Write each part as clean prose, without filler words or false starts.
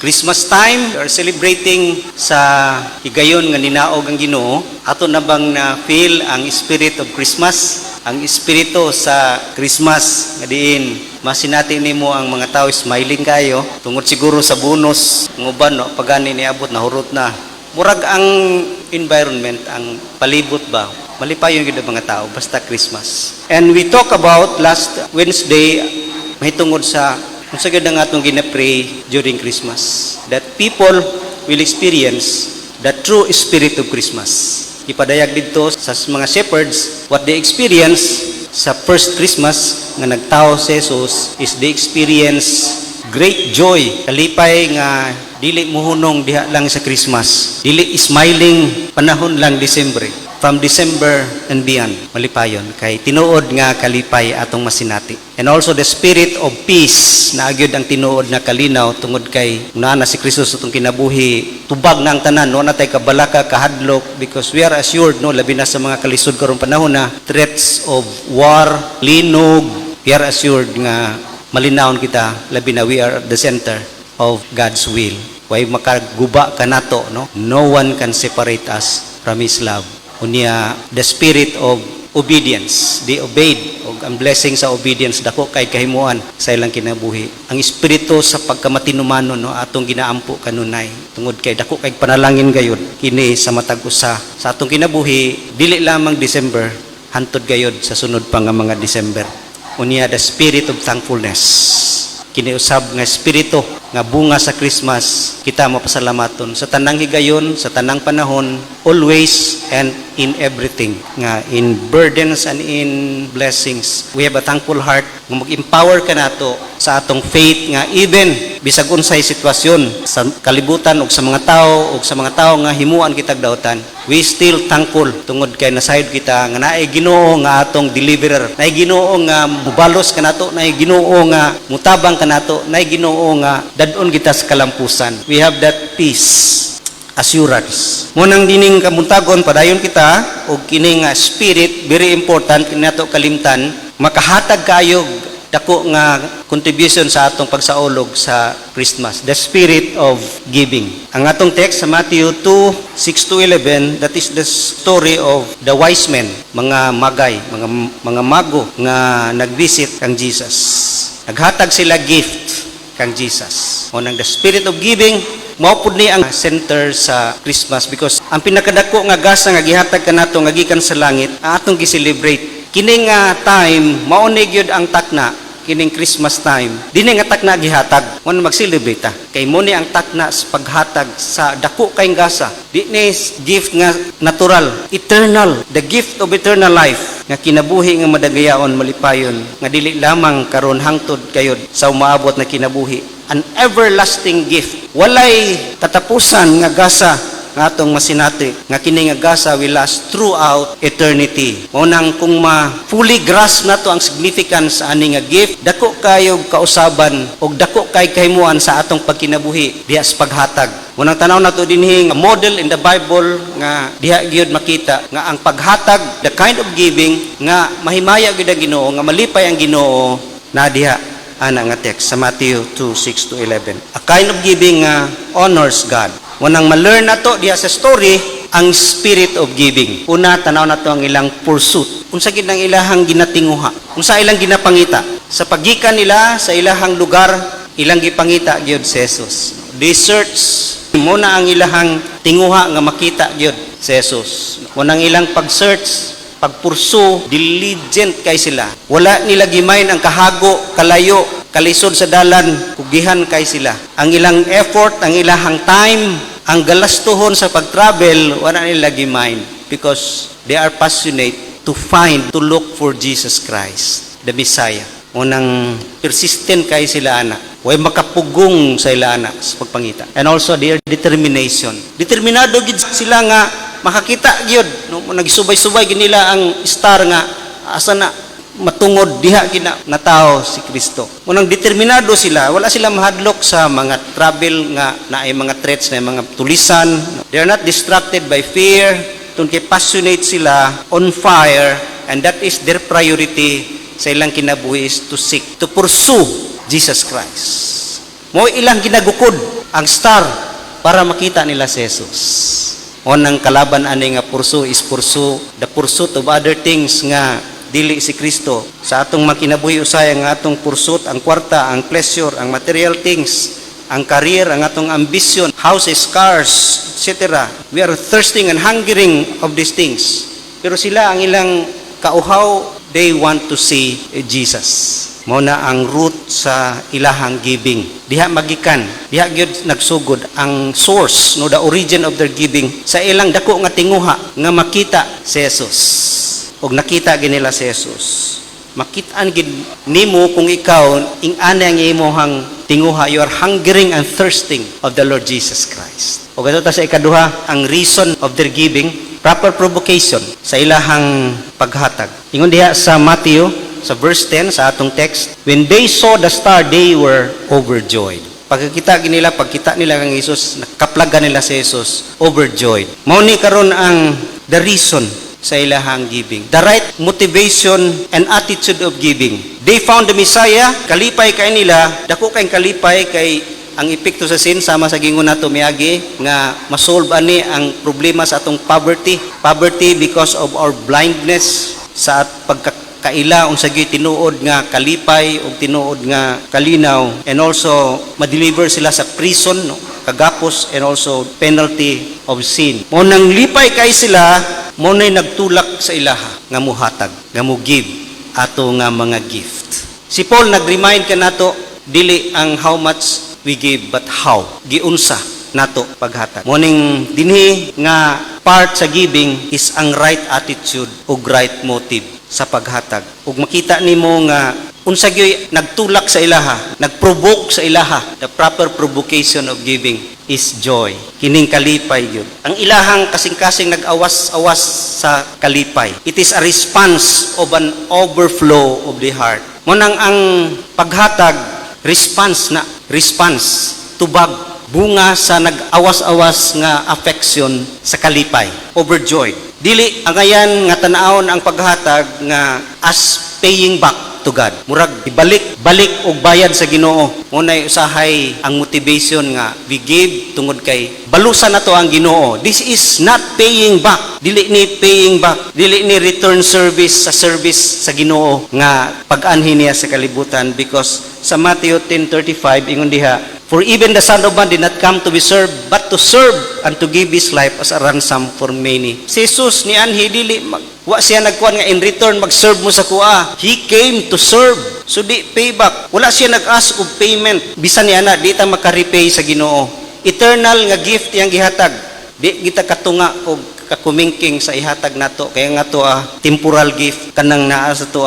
Christmas time, we are celebrating sa higayon nga ninaog ang Ginoo. Ato na bang na feel ang spirit of Christmas? Ang espiritu sa Christmas nga diin masinati nimo ang mga tao smiling kayo tungod siguro sa bonus ng uban no pagani niabot na hurot na. Murag ang environment, ang palibot ba, malipayon gyud ang mga tao basta Christmas. And we talk about last Wednesday mahitungod sa unsa gyud ang atong gina-pray during Christmas, that people will experience the true spirit of Christmas. Ipadayag dito sa mga shepherds what they experience sa first Christmas nga nagtao si Jesus is they experience great joy, kalipay nga dili muhunong diha lang sa Christmas, dili smiling panahon lang Disyembre, from December and beyond, malipayon kay tinuod nga kalipay atong masinati. And also the spirit of peace na agyod ang tinuod nga kalinaw tungod kay naa na si Kristo atong kinabuhi, tubag na ang tanan, no natay kabalaka kahadlok, because we are assured no labi na sa mga kalisod karong panahon na threats of war, linog, we are assured nga malinawon kita labi na we are at the center of God's will. Way makaguba kanato, no? No one can separate us from His love. Unya the spirit of obedience, they obeyed, og ang blessing sa obedience dako kay kahimuan sa ilang kinabuhi. Ang espiritu sa pagkamatinumanon no atong ginaampo kanunay tungod kay dako kay panalangin gayud kini sa matag usa sa atong kinabuhi, dili lamang December hantod gayud sa sunod pa nga mga December. Unya the spirit of thankfulness, kini usab nga espiritu nga bunga sa Christmas kita mapasalamaton sa tanang higayon, sa tanang panahon, always and in everything, nga in burdens and in blessings. We have a thankful heart nga mag-empower ka nato sa atong faith nga even bisag unsay sitwasyon sa kalibutan ug sa mga tao nga himuan kitag daotan, we still thankful tungod kay nasayod kita nga naay Ginoo nga atong deliverer, naay Ginoo nga mubalos kanato, naay Ginoo nga mutabang kanato, naay Ginoo nga dadon kita sa kalampusan. We have that peace, assurance. Munang dining kamuntagon padayon kita og kini nga spirit, very important kini nato kalimtan, makahatag kayog dako nga contribution sa atong pagsaulog sa Christmas, the spirit of giving. Ang atong text sa Matthew 2:6-11, that is the story of the wise men, mga magay, mga mago nga nagvisit kang Jesus. Naghatag sila gift kang Jesus. Unang the spirit of giving, mao pud ni ang center sa Christmas, because ang pinakadako nga gasa nga gihatag kanato nga gikan sa langit atong gi-celebrate. Kini nga time mao ni gyud ang takna kining Christmas time. Dini nga takna gihatag when mag-celebrate ta. Kay mo ni ang takna sa paghatag sa dako kay gasa. Di ni gift nga natural, eternal, the gift of eternal life nga kinabuhi nga madagayaon malipayon nga dili lamang karon hangtod kayod sa umaabot na kinabuhi. An everlasting gift. Walay katapusan nga gasa nga atong masinati nga kini nga gasa will last throughout eternity. Unang kung fully grasp nato ang significance sa ani nga gift, dako kayo kausaban og dako kay kahimuan sa atong pagkinabuhi diha sa paghatag. Unang tanaw nato dinhi nga model in the Bible nga diha gyud makita nga ang paghatag, the kind of giving nga mahimaya gyud ang Ginoo, nga malipay ang Ginoo, na diha ana nga text sa Matthew 2:6-11. A kind of giving nga honors God. Unang ma-learn nato diha sa story ang spirit of giving. Una, tanaw nato ang ilang pursuit. Unsa gid ang ilahang ginatinguha? Unsa ilang ginapangita? Sa pagikan nila sa ilahang lugar, ilang gipangita gyud si Jesus. They search, muna ang ilahang tinguha nga makita gyud si Jesus. Unang ilang pag-search, pagpursu, diligent kay sila. Wala nila gimain ang kahago, kalayo, kalisod sa dalan, kugihan kay sila. Ang ilang effort, ang ilahang time, ang galastuhon sa pag-travel, wala nila gimain, because they are passionate to find, to look for Jesus Christ, the Messiah. Unang persistent kay sila anak. Way makapugong sa ila anak sa pagpangita. And also their determination. Determinado gid sila nga makakita gyud, no, nagisubay-subay gid nila ang star nga asa na matungod diha gina na tao si Kristo. Unang determinado sila, wala sila mahadlok sa mga travel nga naay mga threats na mga tulisan. They are not distracted by fear, tungkol passionate sila, on fire, and that is their priority sa ilang kinabuhi is to seek, to pursue Jesus Christ. Mo ilang ginagukod ang star para makita nila si Jesus. Unang kalaban ani nga pursue is pursue the pursuit of other things nga dili si Kristo. Sa atong makinabuhi usay ang atong pursuit, ang kwarta, ang pleasure, ang material things, ang career, ang atong ambition, houses, cars, etc. We are thirsting and hungering of these things. Pero sila ang ilang kauhaw, they want to see Jesus. Mao na ang root sa ilahang giving. Diha magikan, diha gyud nagsugod ang source, no, the origin of their giving sa ilang dako nga tinguha nga makita si Jesus. Og nakita gid nila si Jesus. Makit-an gid nimo kung ikaw ing-ana ang imong tinguha, you are hungering and thirsting of the Lord Jesus Christ. Og ato ta sa ikaduha, ang reason of their giving, proper provocation sa ilahang paghatag. Ingon diha sa Matthew sa verse 10 sa atong text, when they saw the star, they were overjoyed. Pagkita nila kang Jesus, nakaplagan nila si Jesus, overjoyed. Mao ni karon ang the reason sa ilahang giving, the right motivation and attitude of giving. They found the Messiah, kalipay kay nila, dako kay kalipay kay ang epekto sa sin sama sa gingon nato miagi nga masolve ani ang problema sa atong poverty because of our blindness sa pagkakaila unsa gyud tinuod nga kalipay ug tinuod nga kalinaw, and also ma-deliver sila sa prison, no, kagapos, and also penalty of sin. Mo nang lipay kay sila, mo nay nagtulak sa ilaha nga muhatag, nga mo give ato nga mga gift. Si Paul nag-remind ka nato, dili ang how much we give, but how, giunsa nato paghatag. Moning dinhi nga part sa giving is ang right attitude ug right motive sa paghatag. Ug makita nimo nga unsa gyud nagtulak sa ilaha, nagprovoke sa ilaha. The proper provocation of giving is joy. Kining kalipay gyud. Ang ilahang kasing-kasing nag-awas-awas sa kalipay. It is a response of an overflow of the heart. Munang ang paghatag response, tubag, bunga sa nag-awas-awas nga affection sa kalipay, overjoyed. Dili ang ayan nga tan-awon ang paghatag nga as paying back to God. Murag balik og bayad sa Ginoo. Unay usahay ang motivation nga we give tungod kay balusan nato ang Ginoo. This is not paying back. Dili ni paying back. Dili ni return service sa Ginoo nga pag-anhin niya sa kalibutan, because sa Matthew 10:35 ingon diha, for even the Son of Man did not come to be served, but to serve and to give His life as a ransom for many. Si Jesus ni anhi dili wa siya nagkuan nga in return mag-serve mo sa kuha. He came to serve. So di payback. Wala siya nag-ask of payment. Bisan niya na di ta makarepay sa Ginoo. Eternal nga gift yang gihatag. Di kita katunga og kakumingking sa ihatag nato. Kaya nga to temporal gift kanang naa sa to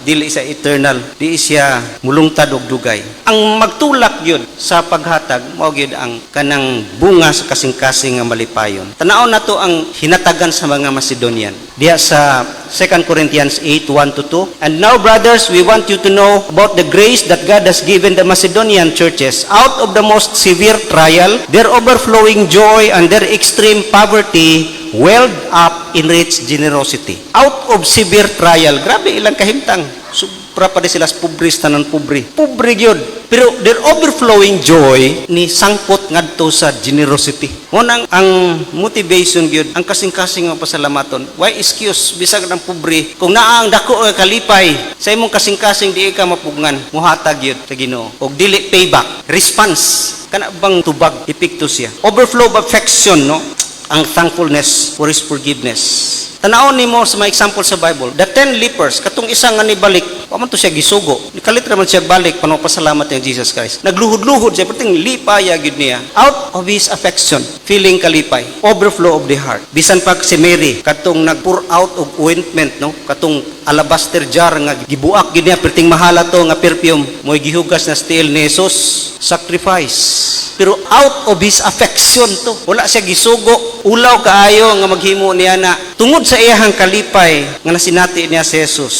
dili sa eternal, di siya mulungtad og dugay. Ang magtulak yun sa paghatag mao gyud ang kanang bunga sa kasing-kasing nga malipayon. Tanaw nato ang hinatagan sa mga Macedonian diha sa 2 Corinthians 8:1-2. And now, brothers, we want you to know about the grace that God has given the Macedonian churches. Out of the most severe trial, their overflowing joy and their extreme poverty welled up in rich generosity. Out of severe trial, grabe ilang kahimtang. Supra pa di sila pobres, tanan pobre yun. Pero their overflowing joy ni sangpot ngadto sa generosity. Munang ang motivation yun, ang kasing-kasing nga pasalamaton. Why excuse bisag ng pobre kung naa ang dako nga kalipay sa imong kasing-kasing di ka mapugngan, muhatag yun sa Ginoo. Og dili payback, response kana bang tubag epekto siya. Overflow of affection, no? Ang thankfulness for His forgiveness. Tanaon nimo sa mga example sa Bible, the 10 lepers, katong isa nga nibalik, wa man to siya gisugo. Nikalit man siya balik pano pasalamat ni Jesus Christ. Nagluhod-luhod siya perting lipay gid niya. Out of his affection, feeling kalipay, overflow of the heart. Bisan pa si Mary, katong nagpour out of ointment, no? Katong alabaster jar nga gibuak gid niya perting mahala to nga perfume, moy gihugas na still ni Jesus, sacrifice. Pero out of his affection to. Wala siya gisugo, ulaw kaayo nga maghimo niya na tungod sa iyahang kalipay nga nasinati niya si Jesus.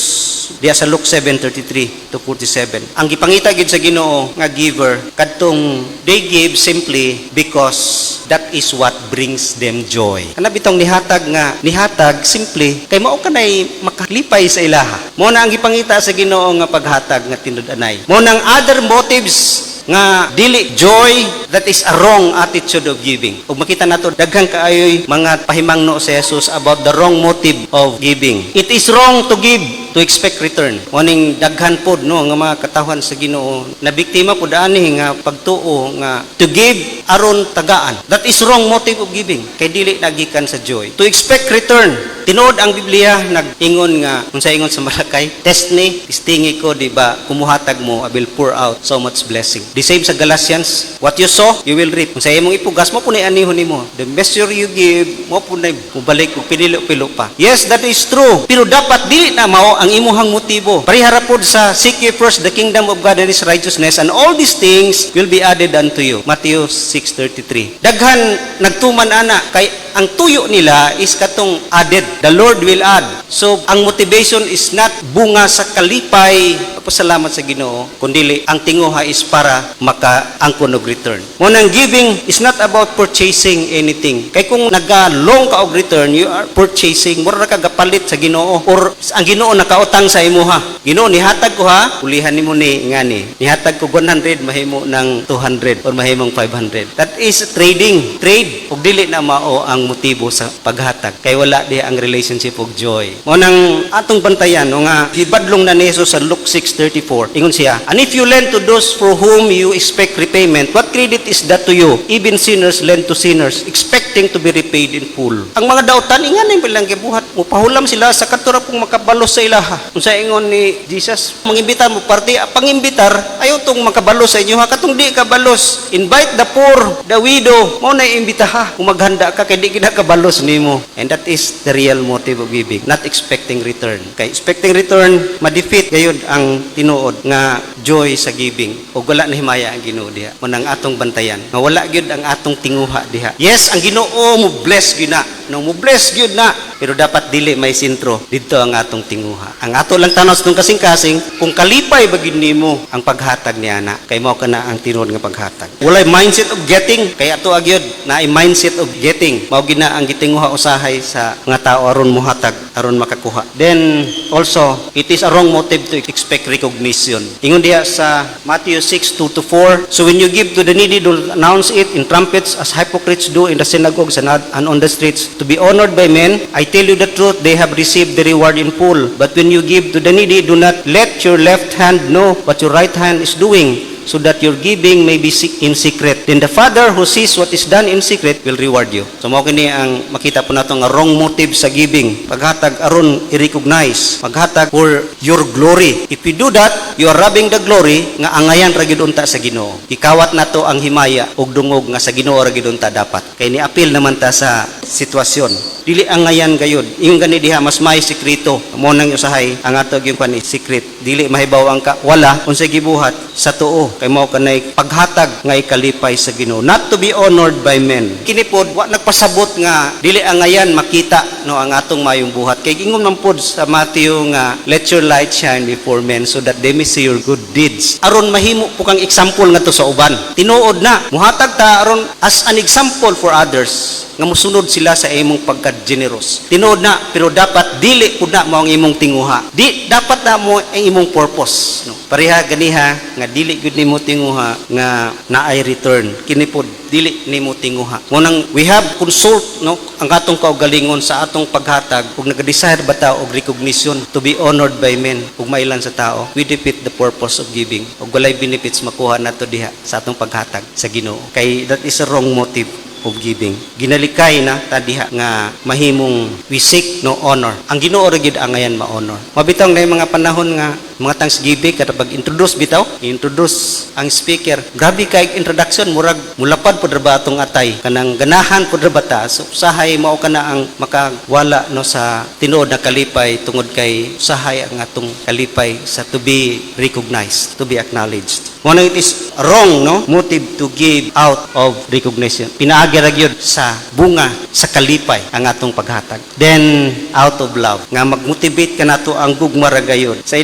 Diya sa Luke 7:33-47. Ang gipangita gid sa Ginoo nga giver kadtong they give simply because that is what brings them joy. Kana bitong nihatag simply kay mao kanay makalipay sa ilaha. Mo na ang gipangita sa Ginoo nga paghatag nga tinud-anay. Mo nang other motives nga dili joy, that is a wrong attitude of giving. Ug makita nato daghang kaayoy mga pahimangno sa Jesus about the wrong motive of giving. It is wrong to give to expect return. Moning daghan pod no nga mga katawhan sa Ginoo na biktima pod ani nga pagtuo nga to give aron tagaan. That is wrong motive of giving. Kay dili nagikan sa joy. To expect return. Tinuod ang Biblia nag-ingon nga unsa ingon sa Malakay, test ni, testingi ko, di ba? Kumuhatag mo, I will pour out so much blessing. The same sa Galatians, what you sow, you will reap. Kung sa imong ipugas mo punay anihon nimo. The measure you give, mo punay mubalik og pinilo-pilo pa. Yes, that is true. Pero dapat dili na mao ang imuhang motibo. Parihara pod sa seek ye first the kingdom of God and his righteousness, and all these things will be added unto you. Matthew 6:33. Daghan nagtuman ana kay ang tuyo nila is katong added. The Lord will add. So, ang motivation is not bunga sa kalipay, pasalamat sa Ginoo, kundi ang tinguha is para maka-angkon og return. Munang giving is not about purchasing anything. Kay kung nagalong ka og return, you are purchasing, mura ka gapalit sa Ginoo or ang Ginoo nakautang sa imuha. Ginoo, nihatag ko ha, ulihan nimo ni ngani. Nihatag ko 100, mahimo ng 200 or mahimong 500. That is trading. Trade ug dili na mao ang motibo sa paghatag. Kay wala di ang relationship og joy. Munang atong bantayan o nga gibadlong na ni Jesus sa Luke 6:34. Ingon siya, and if you lend to those for whom you expect repayment, what credit is that to you? Even sinners lend to sinners, expecting to be repaid in full. Ang mga dautan ingan bilang gibuhat, mupahulam sila sa katura pong makabalos sa ilaha. Unsa ingon ni Jesus, mangimbitar mo party, pangimbitar ayaw tong makabalos sa inyo ha, katong di ka balos. Invite the poor, the widow, mo na imbitaha. Kung maghanda ka kay di kita kabalos nimo. And that is the real motive of giving, not expecting return. Kay expecting return, ma-defeat gayud ang tinuod nga joy sa giving. O wala na himaya ang Ginoo diha. Munang atong bantayan, nga wala gyud ang atong tinguha diha. Yes, ang Ginoo mo bless gyud na. No, mo bless gyud na, pero dapat dili may sentro didto ang atong tinguha. Ang ato lang tanos nung kasing-kasing kung kalipay ba gyud nimo ang paghatag niya na, kay mao kana ang tinuod nga paghatag. Walay mindset of getting, kay ato agyud na ay mindset of getting. Mao gid na ang gitinguha usahay sa mga tao aron mohatag, aron makakuha. Then also, it is a wrong motive to expect recognition. Ingon diha sa Matthew 6:2-4, so when you give to the needy, do announce it in trumpets as hypocrites do in the synagogues and on the streets to be honored by men. I tell you the truth, they have received the reward in full. But when you give to the needy, do not let your left hand know what your right hand is doing, so that your giving may be in secret. Then the Father who sees what is done in secret will reward you. So mao kini ang makita po nato nga wrong motive sa giving. Paghatag aron i-recognize, paghatag for your glory. If you do that, you are robbing the glory nga angayan ra gyud unta sa Ginoo. Ikawat nato ang himaya ug dungog nga sa Ginoo ra gyud unta dapat. Kay ni apil naman ta sa sitwasyon. Dili angayan gayud. Ingon gani diha mas may sekreto. Mo nang usahay ang ato gyud pani secret. Dili mahibaw ang wala unsay gibuhat sa tuo. Kay mao kanay paghatag nga ikalipay sa Ginoo, not to be honored by men. Kini pod wa nagpasabot nga dili angayan makita no ang atong mayong buhat. Kay ingon man pod sa Matthew nga let your light shine before men so that they may see your good deeds. Aron mahimo po kang example ngadto sa uban. Tinuod na muhatag ta aron as an example for others nga mosunod sila sa imong pagka-generous. Tinuod na, pero dapat dili pud na mo ang imong tinguha. Di dapat na mo ang imong purpose, no. Pareha ganiha nga dili gud nimo tinguha nga naay return. Kini pod dili nimo tinguha. Munang we have consult no ang atong kaugalingon sa atong paghatag ug nag-desire ba ta og recognition to be honored by men ug mailan sa tao. We defeat the purpose of giving. Ug walay benefits makuha nato diha sa atong paghatag sa Ginoo. Kay that is a wrong motive of giving. Ginalikay na tadiha nga mahimong we seek no honor. Ang Ginoo ra gyud angayan ma-honor. Mabitaw na mga panahon nga mga Thanksgiving kada pag-introduce bitaw, introduce ang speaker. Grabe kay introduction murag mulapad pud ra ba atong atay kanang ganahan pud ra ba ta. So usahay mao kana ang makawala no sa tinuod na kalipay tungod kay usahay ang atong kalipay sa to be recognized, to be acknowledged. One it is wrong no motive to give out of recognition. Pinaagi ra gyud sa bunga sa kalipay ang atong paghatag. Then out of love nga magmotivate kanato ang gugma ra gayud. Sa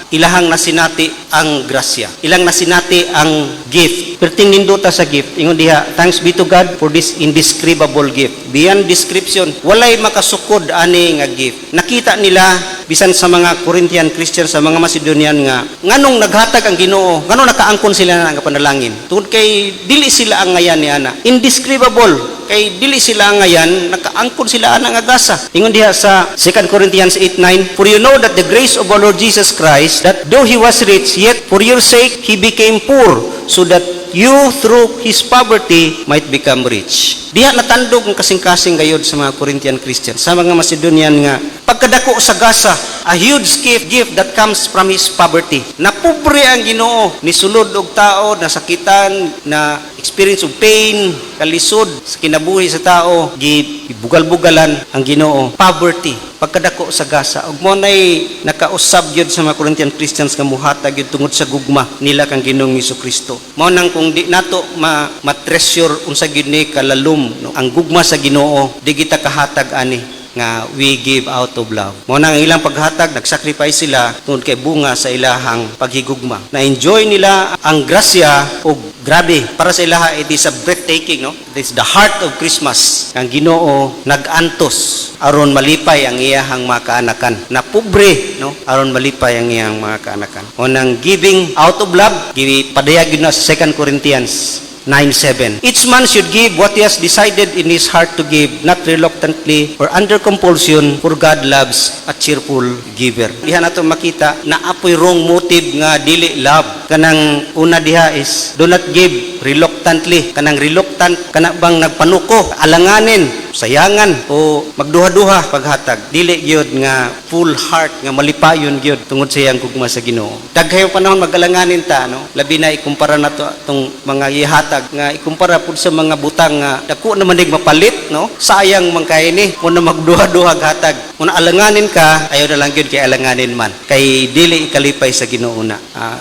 ilahang nasinati ang grasya. Ilang nasinati ang gift. Perting nindota sa gift. Ingon diha, thanks be to God for this indescribable gift. Beyond description, walay makasukod ani nga gift. Nakita nila bisan sa mga Corinthian Christian, sa mga Macedonian nga nganong naghatag ang Ginoo, nganong nakaangkon sila na nga panalangin. Tungod kay dili sila ang ngayan ni ana. Indescribable kay dili sila ang ngayan, nakaangkon sila ana nga gasa. Ingon diha sa 2 Corinthians 8:9, for you know that the grace of our Lord Jesus Christ, that though he was rich, yet for your sake he became poor, so that you through his poverty might become rich. Diha natandog ang kasing-kasing gayod sa mga Corinthian Christians, sa mga Macedonian nga pagkadako sa gasa, a huge gift that comes from his poverty. Napobre ang Ginoo, nisulod og tao, nasakitan, na experience of pain, kalisod sa kinabuhi sa tao, gibugal-bugalan ang Ginoo. Poverty, pagkadako sa gasa. Ug mo nay nakausab gyud sa mga Corinthian Christians nga muhatag gyud tungod sa gugma nila kang Ginoong Hesukristo. Mao nang kung di nato ma-treasure unsa gyud ni kalalom, no? Ang gugma sa Ginoo, di kita kahatag ani nga we give out of love. Mao nang ilang paghatag, nagsacrifice sila tungod kay bunga sa ilahang paghigugma. Na-enjoy nila ang grasya o grabe para sa ilaha. It is a breathtaking, no? It is the heart of Christmas. Ang Ginoo nag-antos aron malipay ang iyahang mga kaanakan. Na pobre, no? Aron malipay ang iyahang mga kaanakan. Mao nang giving out of love, gipadayag na sa 2 Corinthians 9:7. Each man should give what he has decided in his heart to give, not reluctantly or under compulsion, for God loves a cheerful giver. Diha nato makita na apoy wrong motive nga dili love. Kanang una diha is do not give reluctantly. Kanang reluctant kana bang nagpanuko, alanganin, sayangan o magduha-duha paghatag. Dili gyud nga full heart nga malipayon gyud tungod sa iyang gugma sa Ginoo. Daghayo panahon magalanganin ta, no? Labi na ikumpara nato atong mga ihatag nga ikumpara pud sa mga butang nga dako naman dig mapalit, no? Sayang man kay ni kun magduha-duha hatag. Kung alanganin ka, ayaw na lang gyud kay alanganin man. Kay dili ikalipay sa Ginoo na.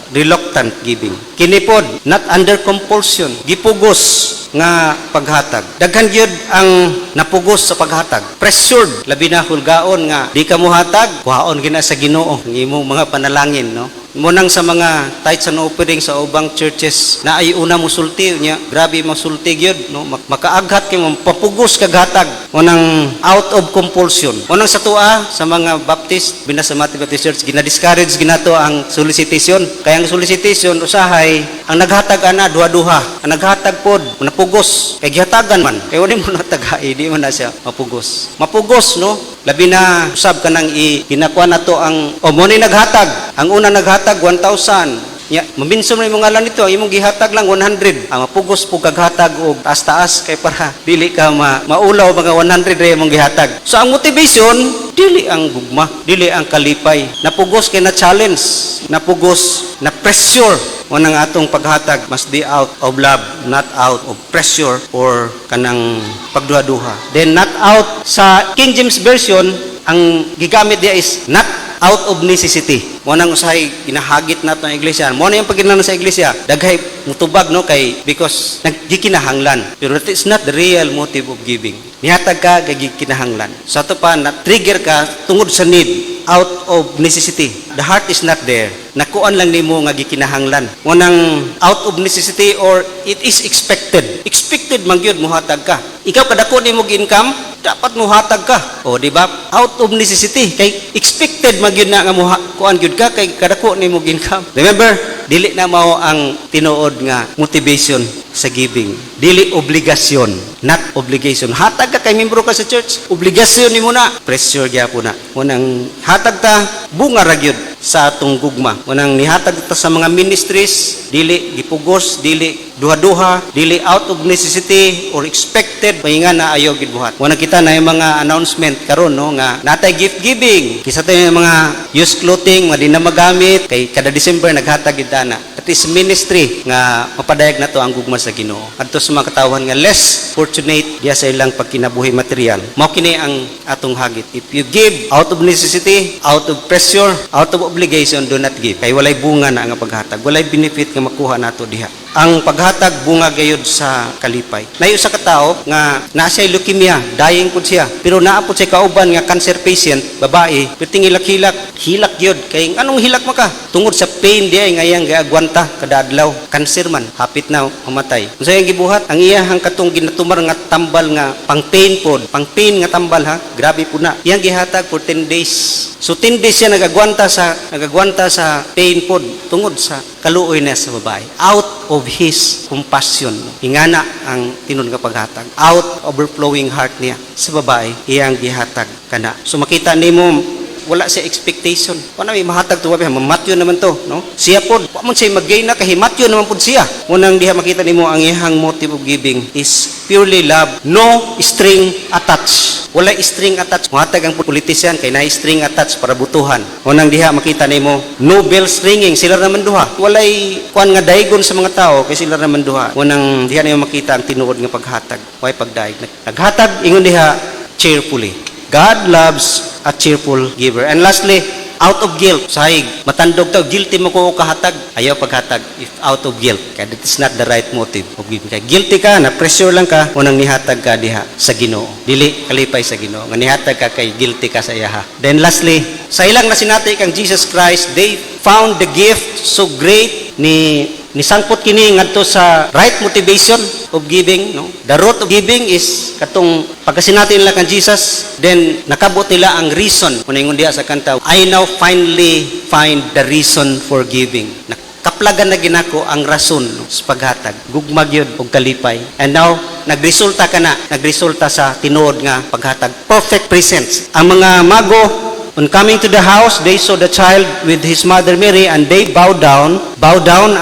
Reluctant giving. Kini pod not under compulsion, gipugos nga paghatag. Daghan gyud ang napugos sa paghatag. Pressured, labi na hulgaon nga di ka mohatag, kuhaon gina sa Ginoo ang imong mga panalangin, no? Munang sa mga tithes and offering sa ubang churches na ay una musulti niya, grabe masulti gyud, no? Makaaghat kay mo papugos kag hatag. Munang out of compulsion. Munang sa tuwa sa mga Baptist, Binasamati Baptist Church, gina-discourage ginato ang solicitation. Kaya ang solicitation usahay ang naghatag ana duha-duha. Ang naghatag pod napugos kay gihatagan man. Kay wala mo natagay, di man na siya mapugos. Mapugos, no? Labi na usab kanang ginakuha nato ang mo ni naghatag. Ang una naghatag 1,000. Ya, mabinsom na imong ngalan nito, imong gihatag lang 100. Mapugos po kaghatag og taas-taas kay para dili ka maulaw mga 100 ra imong gihatag. So ang motivation dili ang gugma, dili ang kalipay. Napugos kay na challenge, napugos na pressure. Unang atong paghatag must be out of love, not out of pressure or kanang pagduha-duha. Then not out sa King James Version, ang gigamit dia is not out of necessity. Mo nang usahay ginahagit nato ang iglesia. Mo na yung pagkinahanglan sa iglesia. Daghay mutubag, no, kay because naggikinahanglan. Pero that is not the real motive of giving. Nihatag ka kay gikinahanglan. Sa to pa na trigger ka tungod sa need, out of necessity. The heart is not there. Nakuan lang nimo nga gikinahanglan. Mo nang out of necessity or it is expected. Expected man gyud mohatag ka. Ikaw kadako nimo income, dapat mohatag ka. O di ba? Out of necessity kay expected man gyud na nga kuan gyud ka kay kadako nimo income. Remember, dili na mao ang tinuod nga motivation sa giving. Dili obligasyon, not obligation. Hatag ka kay membro ka sa church, obligasyon nimo na. Pressure gyapon na. Munang hatag ta bunga ra gyud sa atong gugma. Munang nihatag ta sa mga ministries, dili gipugos, dili duha-duha, dili out of necessity or expected, pahinga na ayaw gid buhat. Munang kita na yung mga announcement karon, no, nga natay gift giving. Kisa tayo yung mga used clothing nga di na magamit kay kada December naghatag gid na. At is ministry nga mapadayag na to ang gugma sa Ginoo. Adto sa mga katawhan nga less fortunate diya sa ilang pagkinabuhi material. Mao kini ang atong hagit. If you give out of necessity, out of pressure, out of obligation, do not give. Kay walay bunga na nga paghatag, walay benefit nga makuha nato diha. ang paghatag bunga gayud sa kalipay. Nayo sa katao nga nasa leukemia, dying pud siya, pero naa pud siya kauban nga cancer patient, babae, piting hilak gyud kay anong hilak man ka? Tungod sa pain diay nga iyang giagwanta kada adlaw, cancer man, hapit na mamatay. Unsa iyang gibuhat? Ang iyahang katong ginatumar nga tambal nga pang pain pod, pang pain nga tambal ha, grabe pud na. Iyang gihatag for 10 days. So 10 days siya nagagwanta sa pain pod tungod sa kaluoy niya sa babae. Out of his compassion. Ingana ang tinud nga paghatag. Out overflowing heart niya sa babae, iyang gihatag kana. So makita nimo wala siya expectation. Wala may mahatag to babe, mamatyo naman to, no? Siya pod, wa man siya mag-gain na kay matyo naman pod siya. Munang diha makita nimo ang iyang motive of giving is purely love, no string attached. Wala string attached. Mahatag ang politician kay na string attached para butuhan. Munang diha makita nimo no bells ringing, sila naman duha. Walay kuan nga daygon sa mga tao kay sila naman duha. Munang diha nimo makita ang tinuod nga paghatag. Way pagdaig. Naghatag ingon diha cheerfully. God loves a cheerful giver. And lastly, out of guilt. Sahig, matandog tayo, guilty mo ko kahatag. Ayaw paghatag if out of guilt. Kaya that is not the right motive of giving. Kaya guilty ka, na-pressure lang ka, unang nihatag ka diha sa Ginoo. Dili, kalipay sa Ginoo. Nga nihatag ka kay guilty ka sa iyaha. Then lastly, sa ilang nasinati kang Jesus Christ, they found the gift so great ni sangpot kini ngadto sa right motivation of giving, no? The root of giving is katong pagkasinati nila kan Jesus, then nakabot nila ang reason. Kung ingon diha sa kanta, I now finally find the reason for giving. Kaplagan na ginako ang rason, no, sa paghatag. Gugmag yun og kalipay. And now nagresulta sa tinuod nga paghatag. Perfect presence. Ang mga mago, on coming to the house, they saw the child with his mother Mary, and they bowed down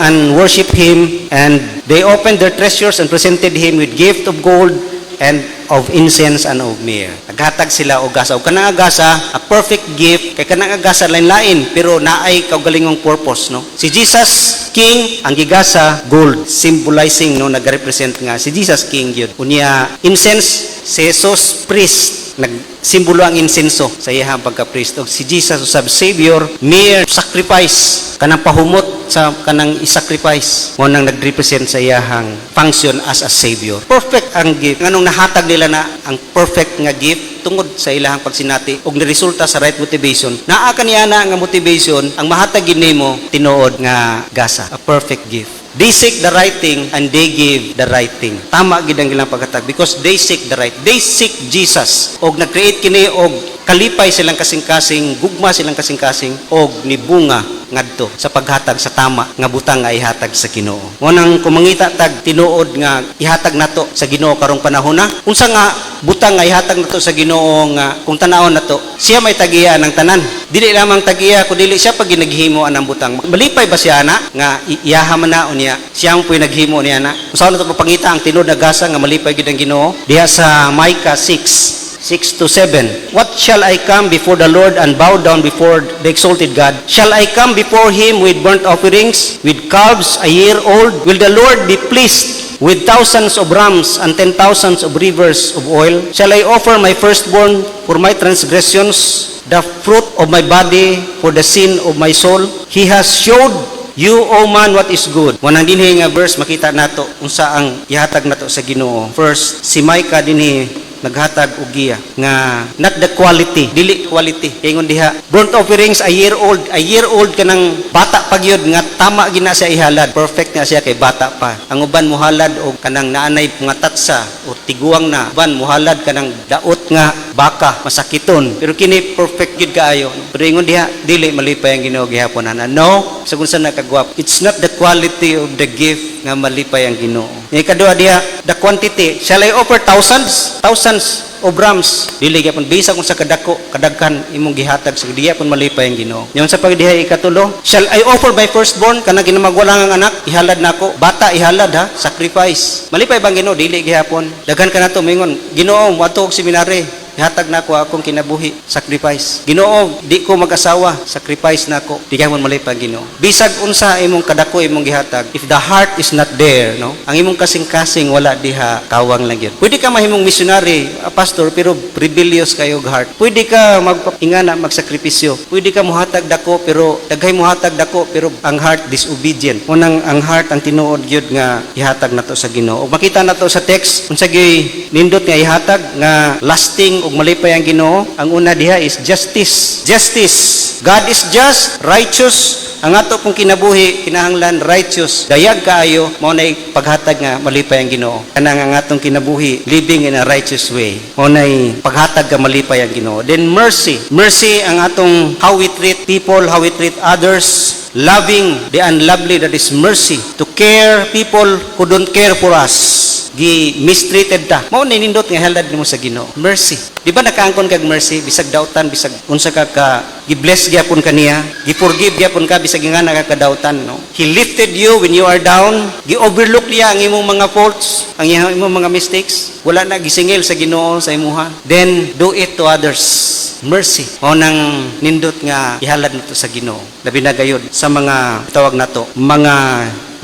and worshiped him, and they opened their treasures and presented him with gift of gold and of incense and of myrrh. Naghatag sila og gasa. Og kanang agasa, a perfect gift, kay kanang agasa lain-lain, pero naay kaugalingong purpose, no? Si Jesus King, ang gigasa, gold, symbolizing, no, nag-represent nga si Jesus King yun. Unya, incense, si Jesus priest, nagsimbolo ang insenso sa iyang pagka-priest. Og si Jesus usab Savior, mere sacrifice, kanang pahumot sa kanang i-sacrifice mo nang nag-represent sa iyang function as a Savior. Perfect ang gift. Nganong nahatag nila na ang perfect nga gift tungod sa ilahang pagsinati og niresulta sa right motivation. Naa kaniana nga motivation ang mahatag gid nimo tinuod nga gasa, a perfect gift. They seek the right thing and they give the right thing. Tama gid ang ilang paghatag because they seek the right. They seek Jesus. Og nag-create kini og kalipay silang kasing-kasing, gugma silang kasing-kasing og nibunga ngadto sa paghatag sa tama nga butang nga ihatag sa Ginoo. Munang kumangita tag tinuod nga ihatag nato sa Ginoo karong panahon na. Unsa nga butang nga ihatag nato sa Ginoo nga kung tan-awon nato, siya may tagiya ng tanan. Dili lamang tagiya kundi siya pag ginaghimo anang butang. Malipay ba siya na nga iyaha man na unya siya ang puy naghimo niya na. Usaw na ito papangita ang tinuod na gasa nga malipay gid ang Ginoo. Diha sa Micah 6:6-7. What shall I come before the Lord and bow down before the exalted God? Shall I come before him with burnt offerings, with calves a year old? Will the Lord be pleased with thousands of rams and 10,000s of rivers of oil? Shall I offer my firstborn for my transgressions, the fruit of my body for the sin of my soul? He has showed you, O man, what is good. Wanang dinhi nga verse makita nato unsa ang ihatag nato sa Ginoo. First, si Micah dinhi naghatag og giya nga not the quality, dili quality. Ingon diha, burnt offerings a year old kanang bata pa gyud nga tama gina siya ihalad. Perfect na siya kay bata pa. Ang uban muhalad og kanang naanay nga tatsa o tiguang na, uban muhalad kanang daot nga baka masakiton. Pero kini perfect gyud kaayo. Pero ingon diha, dili malipay ang Ginoo gihapon ana. No, sagun sa nakagwap. It's not the quality of the gift nga malipay ang Ginoo. Nga kadua diha, the quantity. Shall I offer thousands of rams? Dili gyapon bisa kung sa kadagkan imong gihatag sa diya pun malipay ang Ginoo. Yung sa pagdiha ikatulo, shall I offer my firstborn kanang ginamagwalang ang anak? Ihalad nako. Bata ihalad ha, sacrifice. Malipay bang Ginoo? Dili gyapon. Daghan ka nato mingon, Ginoo, wato og seminary. ihatag nako akong kinabuhi, sacrifice. Ginoo, di ko mag-asawa, sacrifice nako. Di ka mo malipay Ginoo. Bisag unsa imong kadako imong gihatag, if the heart is not there, no? Ang imong kasing-kasing wala diha, kawang lang gyud. Pwede ka mahimong missionary, pastor, pero rebellious kayo heart. Pwede ka ingana magsakripisyo. Pwede ka muhatag dako pero daghay muhatag dako pero ang heart disobedient. Unang ang heart ang tinuod gyud nga ihatag nato sa Ginoo. Ug makita nato sa text unsa gyud nindot nga ihatag nga lasting ug malipay ang Ginoo. Ang una diha is justice. Justice. God is just, righteous. Ang ato pong kinabuhi kinahanglan righteous. Dayag kaayo mao nay paghatag nga malipay ang Ginoo. Kanang ang atong kinabuhi living in a righteous way. Mao nay paghatag nga malipay ang Ginoo. Then mercy. Mercy ang atong how we treat people, how we treat others. Loving the unlovely, that is mercy. To care people who don't care for us. Mistreated ta. Mao ni nindot nga halad nimo sa Ginoo. Mercy. Di ba nakaangkon kag mercy bisag dautan bisag unsa ka gi-bless gyapon kaniya, gi-forgive gyapon ka bisag nga nakakadautan, no? He lifted you when you are down. Gi-overlook niya ang imong mga faults, ang imong mga mistakes. Wala na gisingil sa Ginoo sa imuha. Then do it to others. Mercy. Mao nang nindot nga ihalad nato sa Ginoo. Labi na gayud sa mga tawag nato, mga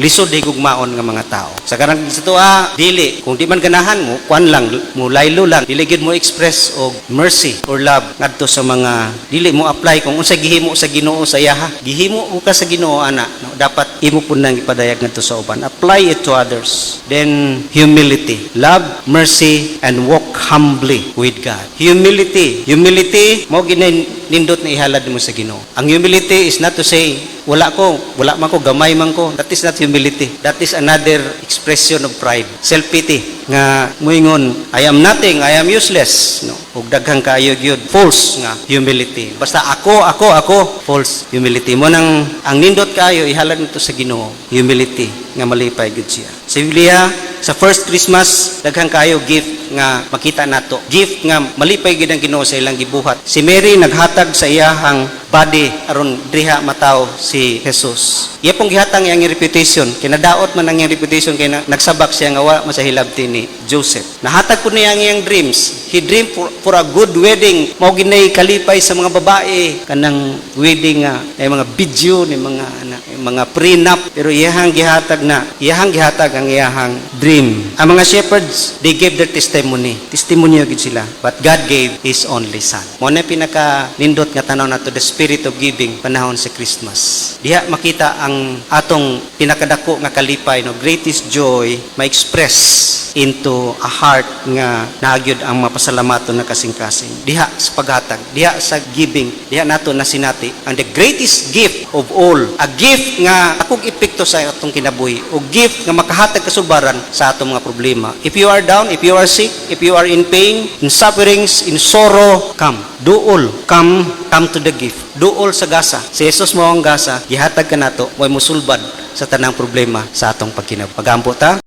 lisod higugmaon nga mga tao. Sa karang sa tuwa, dili kung di man ganahan mo, kuan lang, mo laylo lang, dili gid mo express og mercy or love ngadto sa mga dili mo apply kung unsa gihimo sa Ginoo sa yaha. Gihimo mo ka sa Ginoo ana, no? Dapat imo pud nang ipadayag ngadto sa uban. Apply it to others. Then humility, love, mercy and walk humbly with God. Humility mao ginay nindot na ihalad mo sa Ginoo. Ang humility is not to say wala man ko, gamay man ko. That is not humility. That is another expression of pride. Self-pity. Nga moingon, I am nothing, I am useless. No? Ug daghang kaayo gyud. False nga humility. Basta ako. False humility. Mo nang ang nindot kaayo ihalad nito sa Ginoo. Humility nga malipay gyud siya. Sa Biblia, sa first Christmas, daghang kaayo gift nga makita nato. Gift nga malipay gyud ang Ginoo sa ilang gibuhat. Si Mary naghatag sa iyahang body aron driha mataw si Jesus. Iya pong gihatang iyang reputation. Kinadaot man ang iyang reputation kay nagsabak siya nga wa masahilabti ni Joseph. Nahatag po niya ang iyang dreams. He dreamed for a good wedding. Mao ginay kalipay sa mga babae kanang wedding nga ay mga video ni mga prenup pero iyahang gihatag ang iyahang dream. Ang mga shepherds, they gave their testimony. Testimonyo gid sila. But God gave His only Son. Mao na pinaka nindot nga tanaw nato the spirit of giving panahon sa Christmas. Diha makita ang atong pinakadako nga kalipay, no, greatest joy ma-express into a heart nga nagyod ang mapasalamaton na kasing-kasing. Diha sa paghatag, diha sa giving, diha nato na sinati ang the greatest gift of all, a gift nga akong epekto sa atong kinabuhi, o gift nga makahatag kasubaran sa atong mga problema. If you are down, if you are sick, if you are in pain, in sufferings, in sorrow, come. Duol, come to the gift. Duol sa gasa. Si Jesus mo ang gasa, gihatag ka nato, way musulbad sa tanang problema sa atong pagkinabuhi. Pagampo ta.